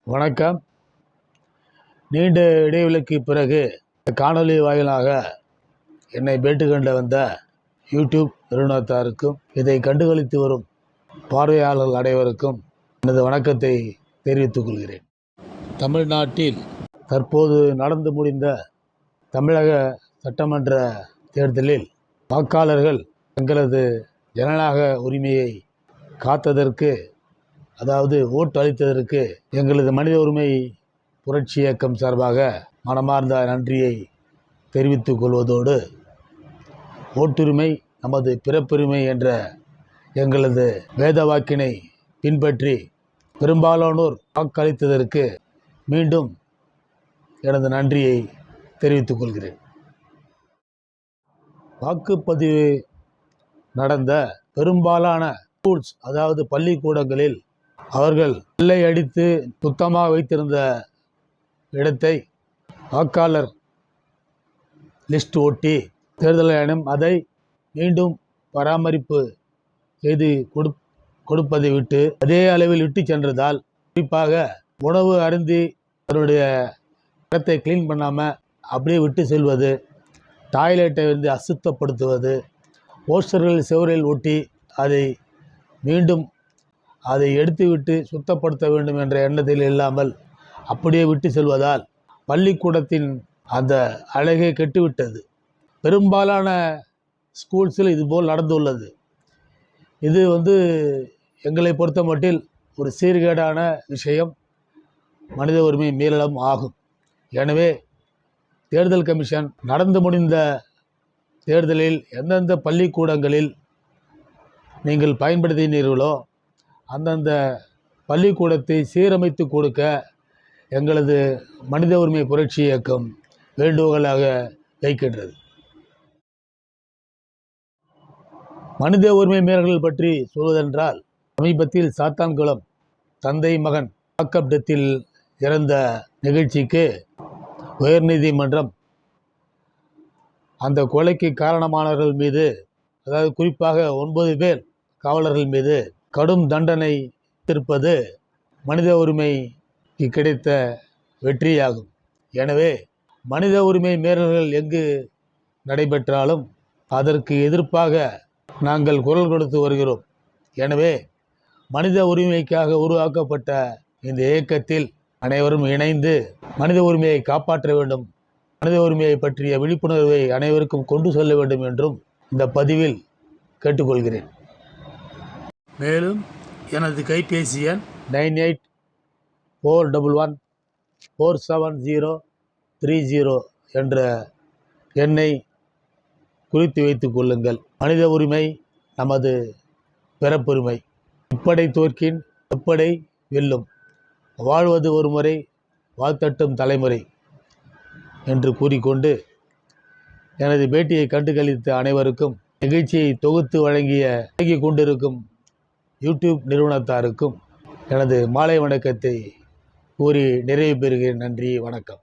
வணக்கம். நீண்ட இடைவெளிக்கு பிறகு காணொலி வாயிலாக என்னை பேட்டி கண்டு வந்த யூடியூப் நிறுவனத்தாருக்கும் இதை கண்டுகளித்து வரும் பார்வையாளர்கள் அனைவருக்கும் எனது வணக்கத்தை தெரிவித்துக் கொள்கிறேன். தமிழ்நாட்டில் தற்போது நடந்து முடிந்த தமிழக சட்டமன்ற தேர்தலில் வாக்காளர்கள் தங்களது ஜனநாயக உரிமையை காத்ததற்கு, அதாவது ஓட்டு அளித்ததற்கு எங்களது மனித உரிமை புரட்சி இயக்கம் சார்பாக மனமார்ந்த நன்றியை தெரிவித்துக் கொள்வதோடு, ஓட்டுரிமை நமது பிறப்புரிமை என்ற எங்களது வேத வாக்கினை பின்பற்றி பெரும்பாலானோர் வாக்களித்ததற்கு மீண்டும் எனது நன்றியை தெரிவித்துக் கொள்கிறேன். வாக்குப்பதிவு நடந்த பெரும்பாலான ஸ்கூல்ஸ், அதாவது பள்ளிக்கூடங்களில் அவர்கள் வெள்ளை அடித்து சுத்தமாக வைத்திருந்த இடத்தை வாக்காளர் லிஸ்ட் ஒட்டி தேர்தல் ஆணையம் அதை மீண்டும் பராமரிப்பு செய்து கொடுப்பதை விட்டு அதே அளவில் விட்டு சென்றதால், குறிப்பாக உணவு அருந்தி அதனுடைய இடத்தை கிளீன் பண்ணாமல் அப்படியே விட்டு செல்வது, டாய்லெட்டை வந்து அசுத்தப்படுத்துவது, போஸ்டர்கள் செவரில் ஒட்டி அதை எடுத்துவிட்டு சுத்தப்படுத்த வேண்டும் என்ற எண்ணத்தில் இல்லாமல் அப்படியே விட்டு செல்வதால் பள்ளிக்கூடத்தின் அந்த அழகே கெட்டுவிட்டது. பெரும்பாலான ஸ்கூல்ஸில் இதுபோல் நடந்துள்ளது. இது எங்களை பொறுத்த மட்டில் ஒரு சீர்கேடான விஷயம், மனித உரிமை மீறலும் ஆகும். எனவே தேர்தல் கமிஷன் நடந்து முடிந்த தேர்தலில் எந்தெந்த பள்ளிக்கூடங்களில் நீங்கள் பயன்படுத்தினீர்களோ அந்தந்த பள்ளிக்கூடத்தை சீரமைத்து கொடுக்க எங்களது மனித உரிமை புரட்சி இயக்கம் வேண்டுகோளாக வைக்கின்றது. மனித உரிமை மீறல்கள் பற்றி சொல்வதென்றால், சமீபத்தில் சாத்தான்குளம் தந்தை மகன் வாக்கப் டெத்தில் இறந்த நிகழ்ச்சிக்கு உயர்நீதிமன்றம் அந்த கொலைக்கு காரணமானவர்கள் மீது, அதாவது குறிப்பாக 9 பேர் காவலர்கள் மீது கடும் தண்டனை இருப்பது மனித உரிமைக்கு கிடைத்த வெற்றியாகும். எனவே மனித உரிமை மீறல்கள் எங்கு நடைபெற்றாலும் அதற்கு எதிர்ப்பாக நாங்கள் குரல் கொடுத்து வருகிறோம். எனவே மனித உரிமைக்காக உருவாக்கப்பட்ட இந்த இயக்கத்தில் அனைவரும் இணைந்து மனித உரிமையை காப்பாற்ற வேண்டும், மனித உரிமையை பற்றிய விழிப்புணர்வை அனைவருக்கும் கொண்டு செல்ல வேண்டும் என்றும் இந்த பதிவில் கேட்டுக்கொள்கிறேன். மேலும் எனது கைபேசி எண் 9841147030 என்ற எண்ணை குறித்து வைத்துக் கொள்ளுங்கள். மனித உரிமை நமது பிறப்புரிமை. இப்படை தோற்கின் எப்படை வெல்லும், வாழ்வது ஒரு முறை வாழ்த்தட்டும் தலைமுறை என்று கூறிக்கொண்டு, எனது பேட்டியை கண்டுகளித்த அனைவருக்கும், நிகழ்ச்சியை தொகுத்து வழங்கி கொண்டிருக்கும் யூடியூப் நிறுவனத்தாருக்கும் எனது மாலை வணக்கத்தை கூறி நிறைவு பெறுகிறேன். நன்றி, வணக்கம்.